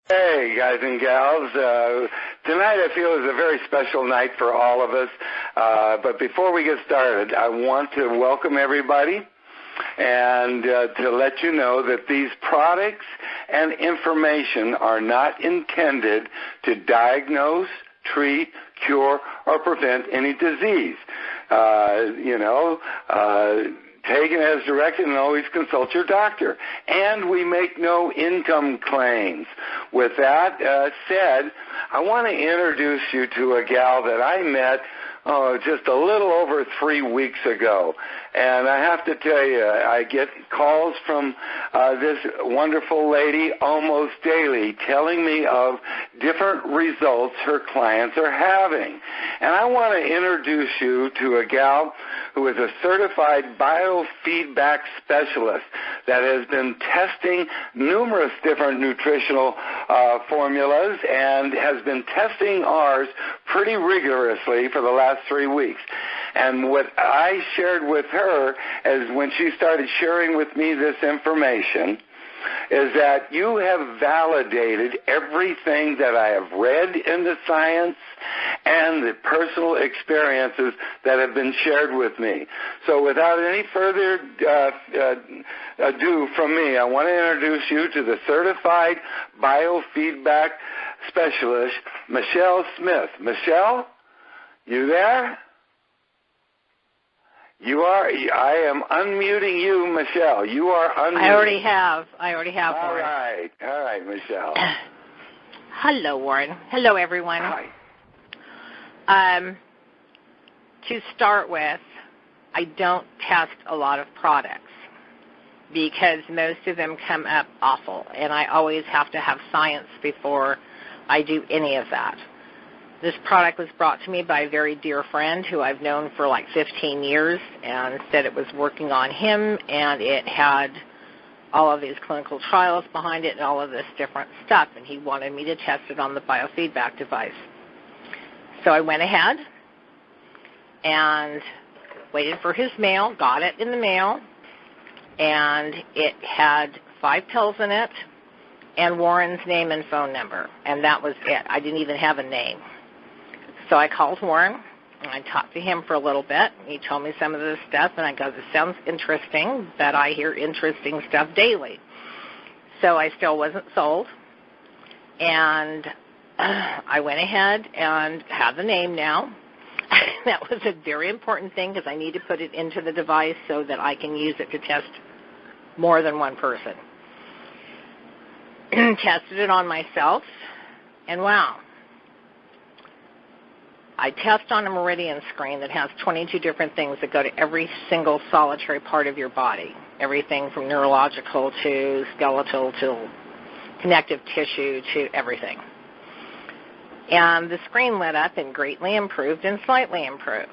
Hey, guys and gals. Tonight I feel is a very special night for all of us. But before we get started, I want to welcome everybody and to let you know that these products and information are not intended to diagnose, treat, cure, or prevent any disease. Taken as directed, and always consult your doctor. And we make no income claims. With that said, I want to introduce you to a gal that I met just a little over 3 weeks ago. And I have to tell you, I get calls from this wonderful lady almost daily telling me of different results her clients are having. And I want to introduce you to a gal who is a certified biofeedback specialist that has been testing numerous different nutritional formulas and has been testing ours pretty rigorously for the last 3 weeks. And what I shared with her is when she started sharing with me this information is that you have validated everything that I have read in the science and the personal experiences that have been shared with me. So without any further ado from me, I want to introduce you to the certified biofeedback specialist, Michelle Smith. Michelle, you there? You are. I am unmuting you, Michelle. You are unmuted. I already have. All Warren. All right, Michelle. Hello, Warren. Hello, everyone. Hi. To start with, I don't test a lot of products because most of them come up awful, and I always have to have science before I do any of that. This product was brought to me by a very dear friend who I've known for like 15 years and said it was working on him, and it had all of these clinical trials behind it and all of this different stuff, and he wanted me to test it on the biofeedback device. So I went ahead and waited for his mail, got it in the mail, and it had 5 pills in it and Warren's name and phone number, and that was it. I didn't even have a name. So I called Warren, and I talked to him for a little bit. He told me some of this stuff, and I go, this sounds interesting, but I hear interesting stuff daily. So I still wasn't sold, and I went ahead and have the name now. That was a very important thing because I need to put it into the device so that I can use it to test more than one person. Tested it on myself, and wow. I test on a meridian screen that has 22 different things that go to every single solitary part of your body, everything from neurological to skeletal to connective tissue to everything. And the screen lit up and greatly improved and slightly improved.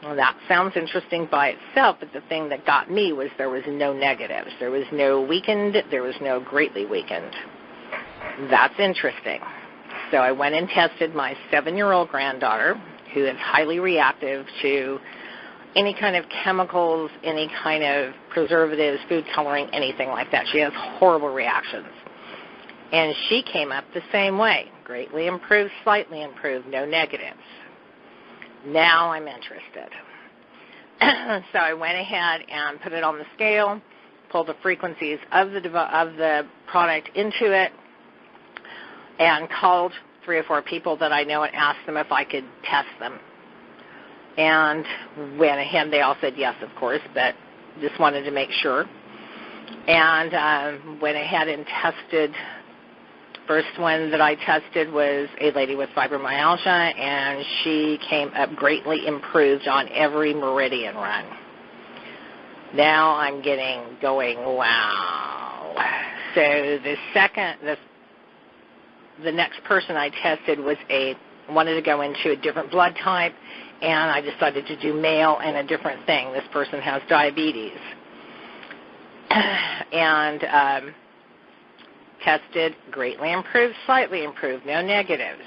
Well, that sounds interesting by itself, but the thing that got me was there was no negatives. There was no weakened, there was no greatly weakened. That's interesting. So I went and tested my 7-year-old granddaughter, who is highly reactive to any kind of chemicals, any kind of preservatives, food coloring, anything like that. She has horrible reactions. And she came up the same way, greatly improved, slightly improved, no negatives. Now I'm interested. So I went ahead and put it on the scale, pulled the frequencies of the product into it, and called 3 or 4 people that I know and asked them if I could test them. And went ahead. They all said yes, of course, but just wanted to make sure. And went ahead and tested. First one that I tested was a lady with fibromyalgia, and she came up greatly improved on every meridian run. Now I'm going, wow. So the next person I tested wanted to go into a different blood type, and I decided to do male and a different thing. This person has diabetes. And tested, greatly improved, slightly improved, no negatives.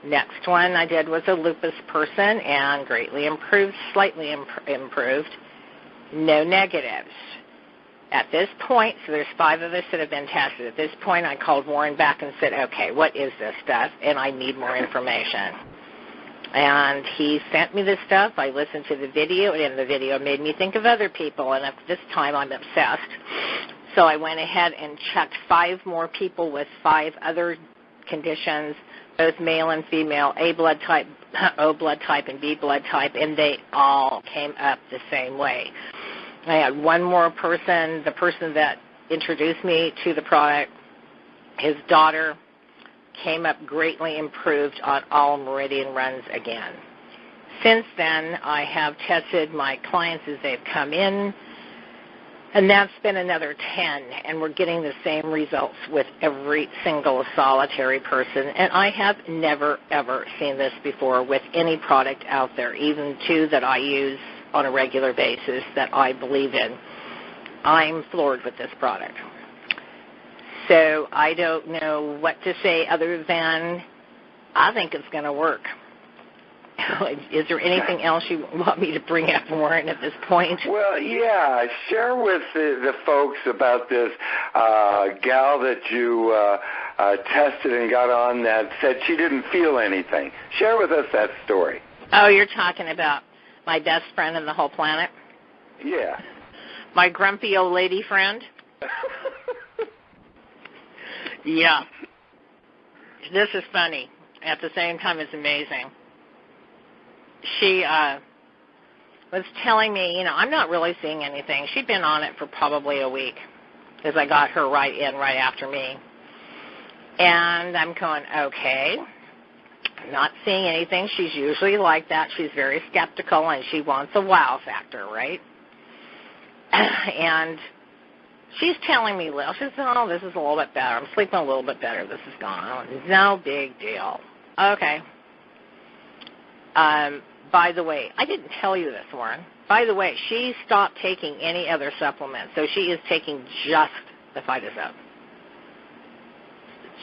Next one I did was a lupus person, and greatly improved, slightly improved, no negatives. At this point, so there's 5 of us that have been tested. At this point, I called Warren back and said, okay, what is this stuff? And I need more information. And he sent me this stuff. I listened to the video, and the video made me think of other people. And at this time, I'm obsessed. So I went ahead and checked 5 more people with 5 other conditions, both male and female, A blood type, O blood type, and B blood type, and they all came up the same way. I had one more person, the person that introduced me to the product, his daughter came up greatly improved on all meridian runs again. Since then, I have tested my clients as they've come in, and that's been another 10, and we're getting the same results with every single solitary person. And I have never, ever seen this before with any product out there, even 2 that I use on a regular basis that I believe in. I'm floored with this product. So I don't know what to say other than I think it's going to work. Is there anything else you want me to bring up, Warren, at this point? Well, yeah, share with the folks about this gal that you tested and got on that said she didn't feel anything. Share with us that story. Oh, you're talking about my best friend in the whole planet? Yeah. My grumpy old lady friend? Yeah. This is funny. At the same time, it's amazing. She was telling me, I'm not really seeing anything. She'd been on it for probably a week because I got her right after me. And I'm going, okay, not seeing anything. She's usually like that. She's very skeptical, and she wants a wow factor, right? And she's telling me, she says, oh, this is a little bit better. I'm sleeping a little bit better. This is gone. No big deal. Okay. By the way, I didn't tell you this, Warren. By the way, she stopped taking any other supplements, so she is taking just the Phytozon.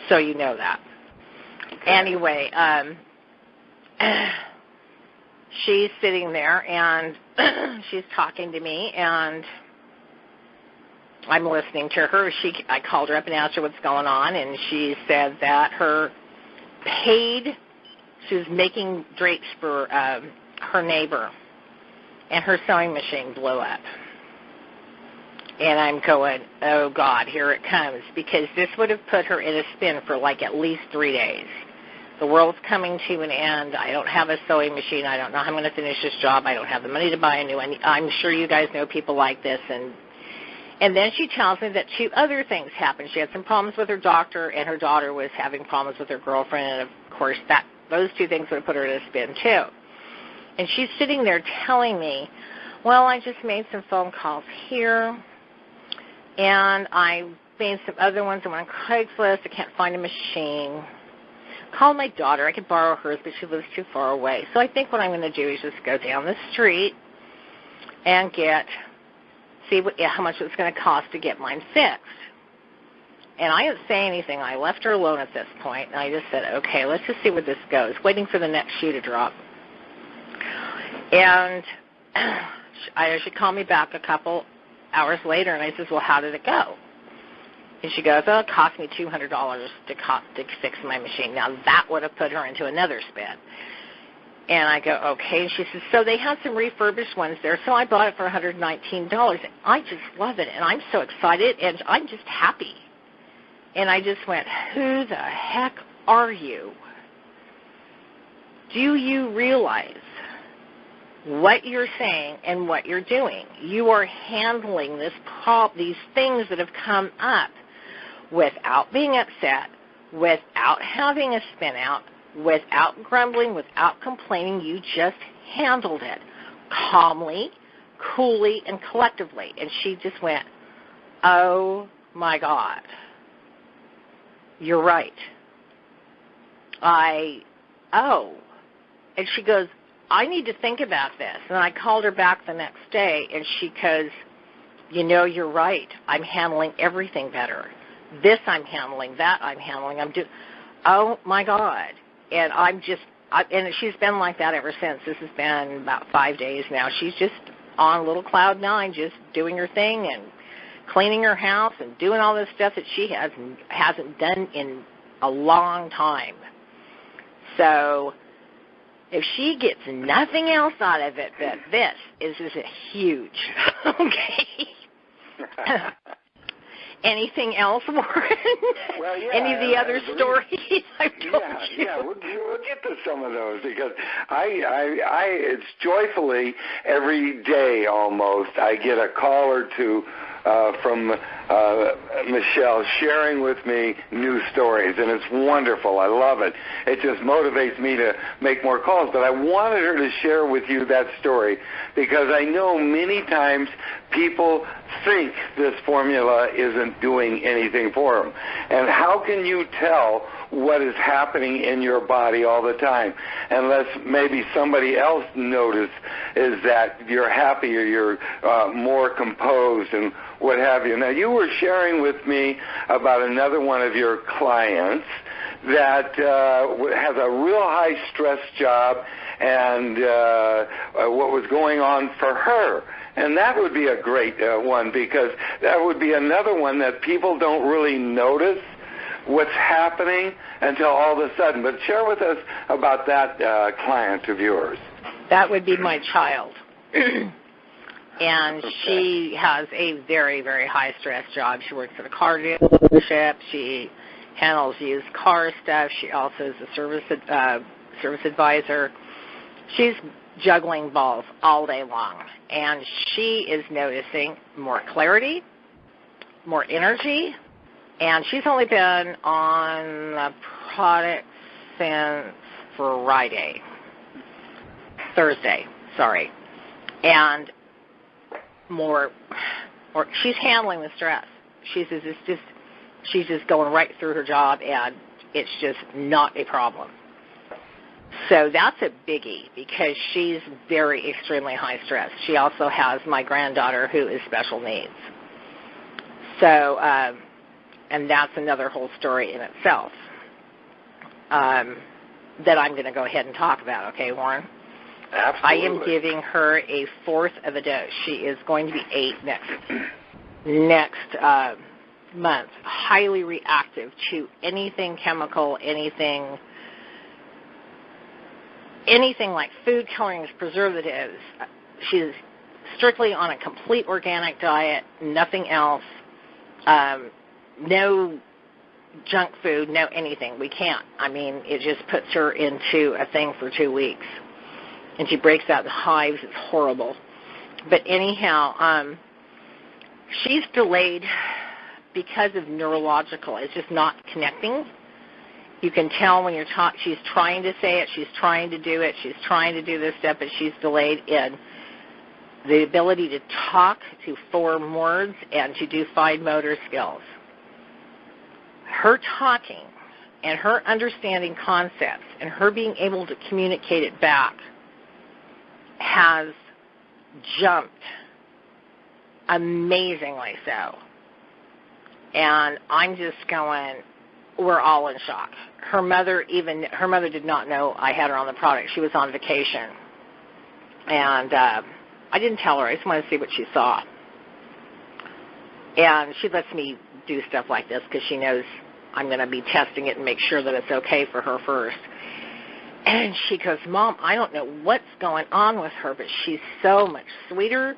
So you know that. Okay. Anyway, she's sitting there, and she's talking to me, and I'm listening to her. I called her up and asked her what's going on, and she said that she was making drapes for her neighbor, and her sewing machine blew up. And I'm going, oh, God, here it comes, because this would have put her in a spin for like at least 3 days. The world's coming to an end. I don't have a sewing machine. I don't know how I'm going to finish this job. I don't have the money to buy a new one. I'm sure you guys know people like this. And then she tells me that 2 other things happened. She had some problems with her doctor, and her daughter was having problems with her girlfriend. And, of course, those 2 things would have put her in a spin, too. And she's sitting there telling me, well, I just made some phone calls here, and I made some other ones. I'm on Craigslist. I can't find a machine. Called my daughter. I could borrow hers, but she lives too far away. So I think what I'm going to do is just go down the street and see how much it's going to cost to get mine fixed. And I didn't say anything. I left her alone at this point, and I just said, okay, let's just see where this goes, waiting for the next shoe to drop. And she called me back a couple hours later, and I said, well, how did it go? And she goes, oh, it cost me $200 to fix my machine. Now, that would have put her into another spin. And I go, okay. And she says, so they have some refurbished ones there, so I bought it for $119. I just love it, and I'm so excited, and I'm just happy. And I just went, who the heck are you? Do you realize what you're saying and what you're doing? You are handling these things that have come up without being upset, without having a spin out, without grumbling, without complaining. You just handled it calmly, coolly, and collectively. And she just went, oh, my God. You're right. And she goes, I need to think about this. And I called her back the next day, and she goes, you're right. I'm handling everything better. This I'm handling, that I'm handling. Oh, my God. And and she's been like that ever since. This has been about 5 days now. She's just on little cloud 9, just doing her thing and cleaning her house and doing all this stuff that she hasn't done in a long time. So if she gets nothing else out of it but this, is huge. Okay. Anything else, Warren? Well, yeah. Any of the other stories I've told you? Yeah, we'll get to some of those because it's joyfully every day almost I get a call or two from Michelle sharing with me new stories, and it's wonderful. I love it. It just motivates me to make more calls. But I wanted her to share with you that story because I know many times people think this formula isn't doing anything for them. And how can you tell what is happening in your body all the time unless maybe somebody else notices that you're happier, you're more composed and what have you. Now, you were sharing with me about another one of your clients that has a real high-stress job and what was going on for her. And that would be a great one because that would be another one that people don't really notice what's happening until all of a sudden. But share with us about that client of yours. That would be my child. And she has a very, very high-stress job. She works at a car dealership. She handles used car stuff. She also is a service advisor. She's juggling balls all day long. And she is noticing more clarity, more energy, and she's only been on the product since Thursday, and more she's handling the stress. She's just going right through her job, and it's just not a problem. So that's a biggie because she's extremely high stress. She also has my granddaughter who is special needs. So, and that's another whole story in itself that I'm going to go ahead and talk about. Okay, Warren? Absolutely. I am giving her a fourth of a dose. She is going to be 8 next month. Highly reactive to anything chemical, anything like food colorings, preservatives. She's strictly on a complete organic diet, nothing else, no junk food, no anything. We can't. I mean, it just puts her into a thing for 2 weeks. And she breaks out in hives. It's horrible. But anyhow, she's delayed because of neurological. It's just not connecting. You can tell when she's trying to say it, she's trying to do it, she's trying to do this stuff, but she's delayed in the ability to talk, to form words, and to do fine motor skills. Her talking and her understanding concepts and her being able to communicate it back has jumped amazingly so. And I'm just going, we're all in shock. Her mother did not know I had her on the product. She was on vacation. And I didn't tell her. I just wanted to see what she saw. And she lets me do stuff like this because she knows I'm going to be testing it and make sure that it's okay for her first. And she goes, Mom, I don't know what's going on with her, but she's so much sweeter.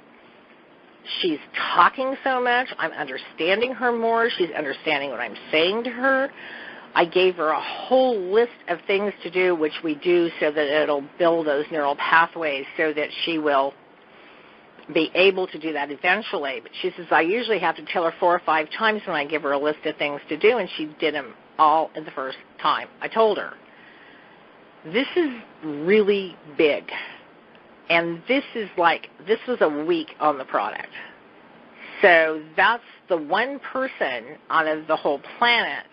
She's talking so much. I'm understanding her more. She's understanding what I'm saying to her. I gave her a whole list of things to do, which we do so that it'll build those neural pathways so that she will be able to do that eventually. But she says, I usually have to tell her 4 or 5 times when I give her a list of things to do, and she did them all in the first time I told her. This is really big. And this was a week on the product. So that's the one person out of the whole planet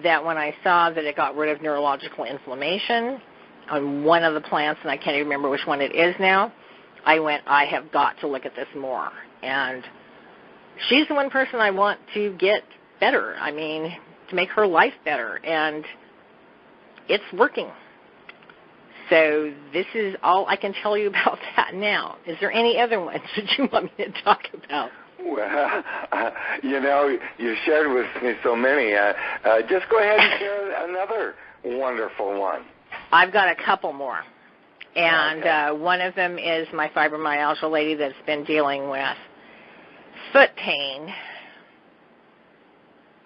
that when I saw that it got rid of neurological inflammation on one of the plants, and I can't even remember which one it is now, I went, I have got to look at this more. And she's the one person I want to get better. I mean, to make her life better. And it's working. So this is all I can tell you about that now. Is there any other ones that you want me to talk about? Well, you shared with me so many. Just go ahead and share another wonderful one. I've got a couple more. And one of them is my fibromyalgia lady that's been dealing with foot pain,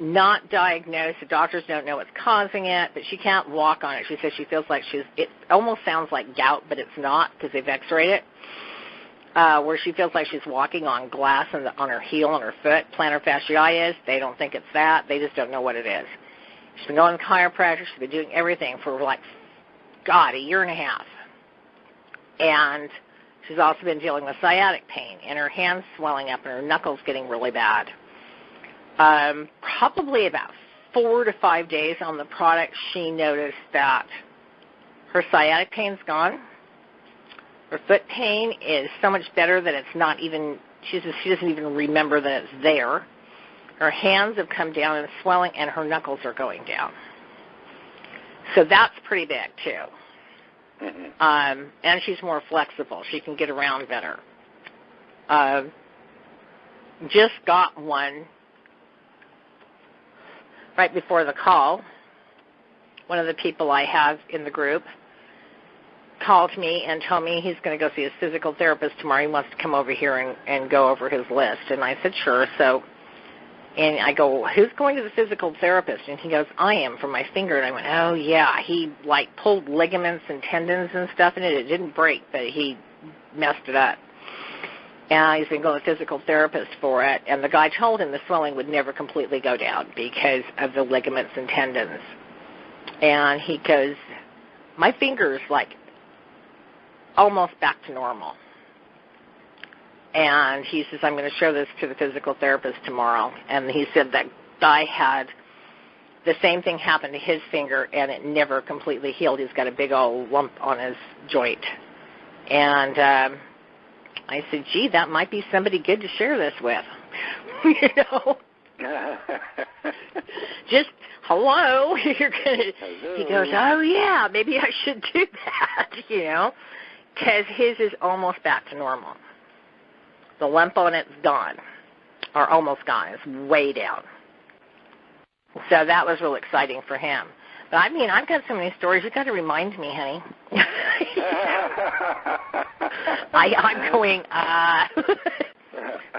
not diagnosed. The doctors don't know what's causing it, but she can't walk on it. She says she feels like it almost sounds like gout, but it's not because they've x-rayed it, where she feels like she's walking on glass on her heel and her foot. Plantar fasciitis, they don't think it's that. They just don't know what it is. She's been going to chiropractor. She's been doing everything for a year and a half. And she's also been dealing with sciatic pain and her hands swelling up and her knuckles getting really bad. Probably about 4 to 5 days on the product, she noticed that her sciatic pain's gone. Her foot pain is so much better that it's not even, she doesn't even remember that it's there. Her hands have come down and swelling, and her knuckles are going down. So that's pretty big, too. Mm-hmm. And she's more flexible. She can get around better. Just got one right before the call. One of the people I have in the group called me and told me he's going to go see his physical therapist tomorrow. He wants to come over here and go over his list. And I said, sure. And I go, who's going to the physical therapist? And he goes, I am, for my finger. And I went, oh, yeah. He, pulled ligaments and tendons and stuff in it. It didn't break, but he messed it up. And he's been going to the physical therapist for it. And the guy told him the swelling would never completely go down because of the ligaments and tendons. And he goes, my finger's, almost back to normal. And he says, I'm going to show this to the physical therapist tomorrow. And he said that guy had the same thing happen to his finger, and it never completely healed. He's got a big old lump on his joint. And I said, gee, that might be somebody good to share this with. Just, hello. He goes, oh, yeah, maybe I should do that, because his is almost back to normal. The lump on it's gone, or almost gone. It's way down. So that was real exciting for him. But, I've got so many stories. You've got to remind me, honey. I'm going,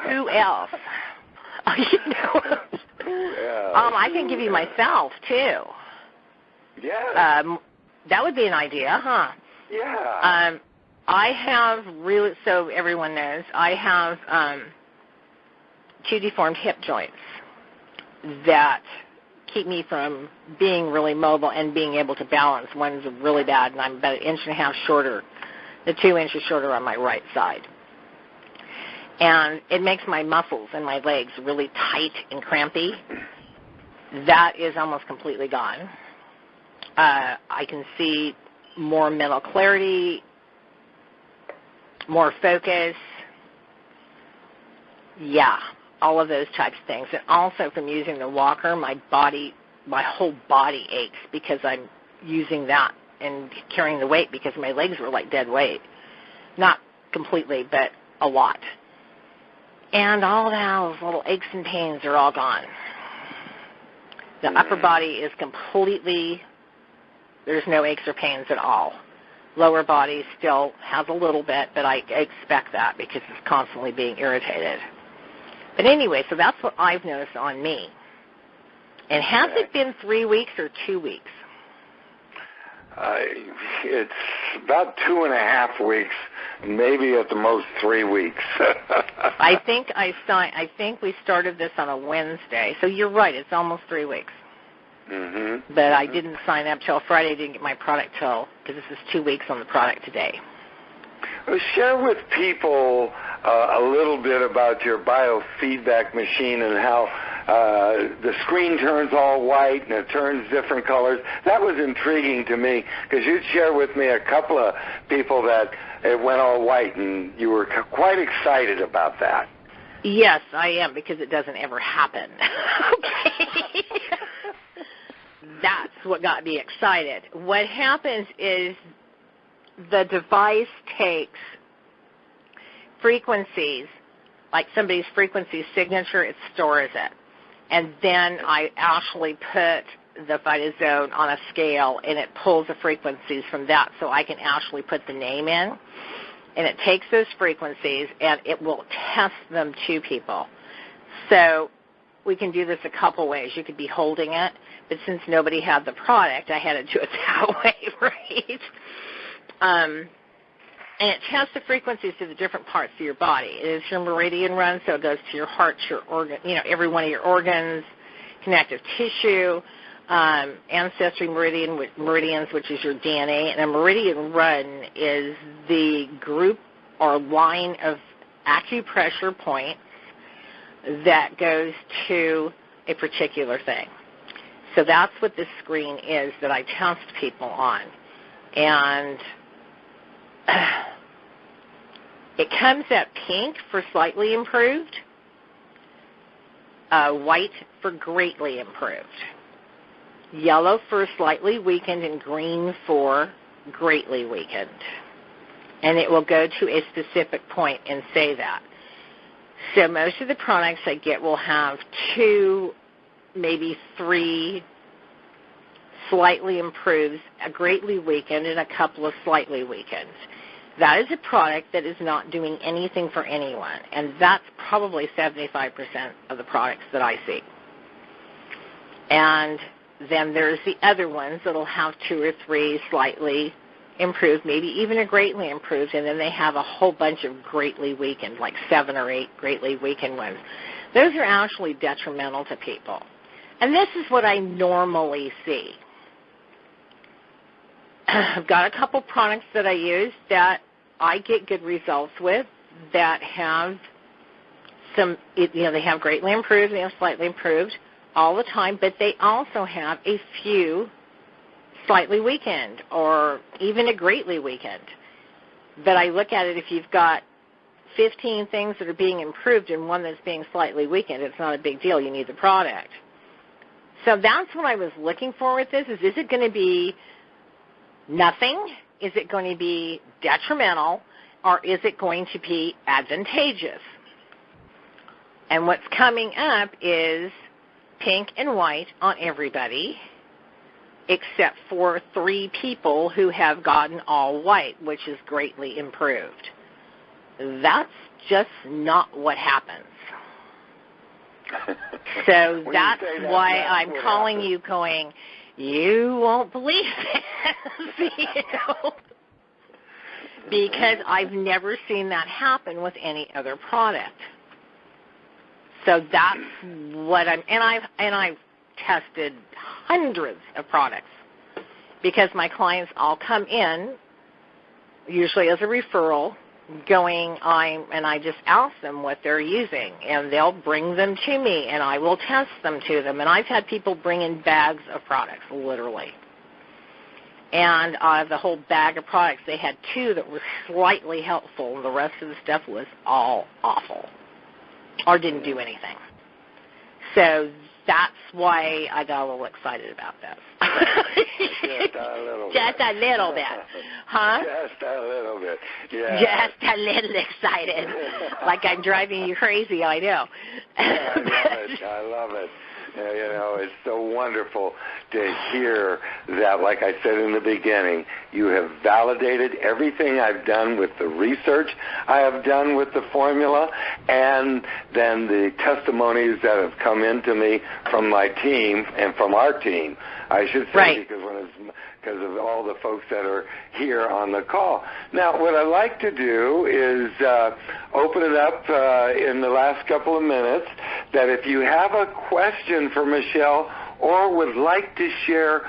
who else? I can give you myself, too. Yeah. That would be an idea, huh? Yeah. I have so everyone knows, I have 2 deformed hip joints that keep me from being really mobile and being able to balance. One's really bad, and I'm about 1.5 inches shorter, the 2 inches shorter on my right side. And it makes my muscles in my legs really tight and crampy. That is almost completely gone. I can see more mental clarity, more focus, all of those types of things. And also from using the walker, my whole body aches because I'm using that and carrying the weight because my legs were like dead weight. Not completely, but a lot. And all those little aches and pains are all gone. The upper body is completely, there's no aches or pains at all. Lower body still has a little bit, but I expect that because it's constantly being irritated. But anyway, so that's what I've noticed on me. And has it been 3 weeks or 2 weeks? It's about 2.5 weeks, maybe at the most 3 weeks. I think we started this on a Wednesday. So you're right, it's almost 3 weeks. Mm-hmm. But I didn't sign up till Friday. Didn't get my product till, because this is 2 weeks on the product today. Well, share with people a little bit about your biofeedback machine and how the screen turns all white and it turns different colors. That was intriguing to me because you'd share with me a couple of people that it went all white, and you were quite excited about that. Yes, I am, because it doesn't ever happen. Okay. That's what got me excited. What happens is the device takes frequencies like somebody's frequency signature, it stores it. And then I actually put the Phytozone on a scale, and it pulls the frequencies from that, so I can actually put the name in. And it takes those frequencies, and it will test them to people. So we can do this a couple ways. You could be holding it, but since nobody had the product, I had to do it that way, right? And it tests the frequencies to the different parts of your body. It is your meridian run, so it goes to your heart, your organ, every one of your organs, connective tissue, ancestry meridians, which is your DNA. And a meridian run is the group or line of acupressure points that goes to a particular thing. So that's what this screen is that I test people on. And it comes at pink for slightly improved, white for greatly improved, yellow for slightly weakened, and green for greatly weakened. And it will go to a specific point and say that. So most of the products I get will have 2, maybe 3 slightly improved, a greatly weakened, and a couple of slightly weakened. That is a product that is not doing anything for anyone, and that's probably 75% of the products that I see. And then there's the other ones that will have 2 or 3 slightly improved, maybe even a greatly improved, and then they have a whole bunch of greatly weakened, like 7 or 8 greatly weakened ones. Those are actually detrimental to people. And this is what I normally see. I've got a couple products that I use that I get good results with that have some, they have greatly improved, they have slightly improved all the time, but they also have a few slightly weakened or even a greatly weakened. But I look at it, if you've got 15 things that are being improved and one that's being slightly weakened, it's not a big deal. You need the product. So that's what I was looking for with this, is it going to be nothing? Is it going to be detrimental? Or is it going to be advantageous? And what's coming up is pink and white on everybody, except for 3 people who have gotten all white, which is greatly improved. That's just not what happens. So that's why I'm calling you going, you won't believe this, because I've never seen that happen with any other product. So that's what I've tested hundreds of products, because my clients all come in, usually as a referral, and I just ask them what they're using, and they'll bring them to me, and I will test them to them. And I've had people bring in bags of products, literally. And the whole bag of products, they had 2 that were slightly helpful, and the rest of the stuff was all awful or didn't do anything. So that's why I got a little excited about this. Just a little bit. Just a little bit. Huh? Just a little bit. Yeah. Just a little excited. Like I'm driving you crazy, I know. I love it. It's so wonderful to hear that, like I said in the beginning, you have validated everything I've done with the research I have done with the formula, and then the testimonies that have come into me from my team and from our team, I should say, right. because of all the folks that are here on the call. Now, what I'd like to do is open it up in the last couple of minutes, that if you have a question for Michelle or would like to share